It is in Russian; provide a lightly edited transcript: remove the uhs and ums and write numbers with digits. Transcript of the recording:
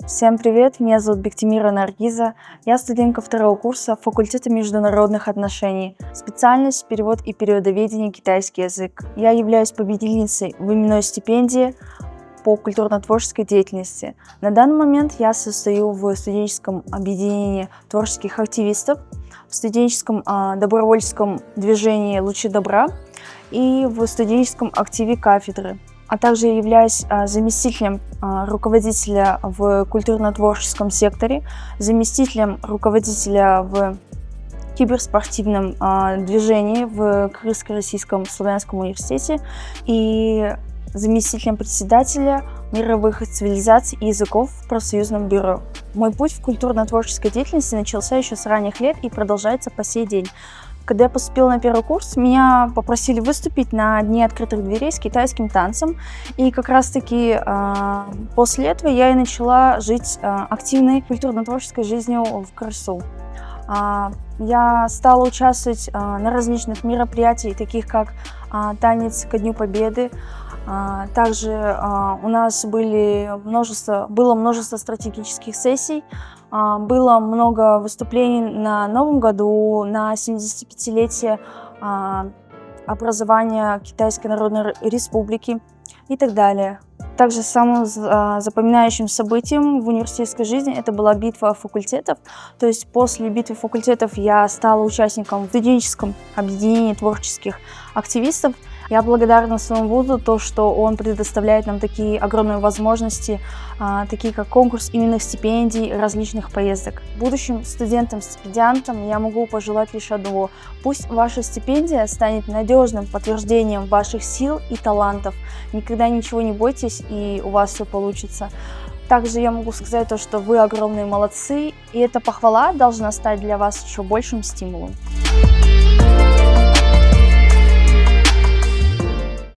Всем привет, меня зовут Бектимира Наргиза, я студентка второго курса факультета международных отношений, специальность перевод и периодоведение китайский язык. Я являюсь победительницей в именной стипендии по культурно-творческой деятельности. На данный момент я состою в студенческом объединении творческих активистов, в студенческом добровольческом движении «Лучи добра» и в студенческом активе кафедры. А также являюсь заместителем руководителя в культурно-творческом секторе, заместителем руководителя в киберспортивном движении в Крымско-Российском славянском университете и заместителем председателя мировых цивилизаций и языков в профсоюзном бюро. Мой путь в культурно-творческой деятельности начался еще с ранних лет и продолжается по сей день. Когда я поступила на первый курс, меня попросили выступить на Дне открытых дверей с китайским танцем. И как раз-таки после этого я и начала жить активной культурно-творческой жизнью в КрСУ. Я стала участвовать на различных мероприятиях, таких как танец ко Дню Победы. Также у нас было множество стратегических сессий, было много выступлений на Новом году, на 75-летие образования Китайской Народной Республики и так далее. Также самым запоминающим событием в университетской жизни это была битва факультетов. То есть после битвы факультетов я стала участником в студенческом объединении творческих активистов. Я благодарна своему вузу, то, что он предоставляет нам такие огромные возможности, такие как конкурс именных стипендий, различных поездок. Будущим студентам-стипендиантам я могу пожелать лишь одного. Пусть ваша стипендия станет надежным подтверждением ваших сил и талантов. Никогда ничего не бойтесь, и у вас все получится. Также я могу сказать то, что вы огромные молодцы, и эта похвала должна стать для вас еще большим стимулом.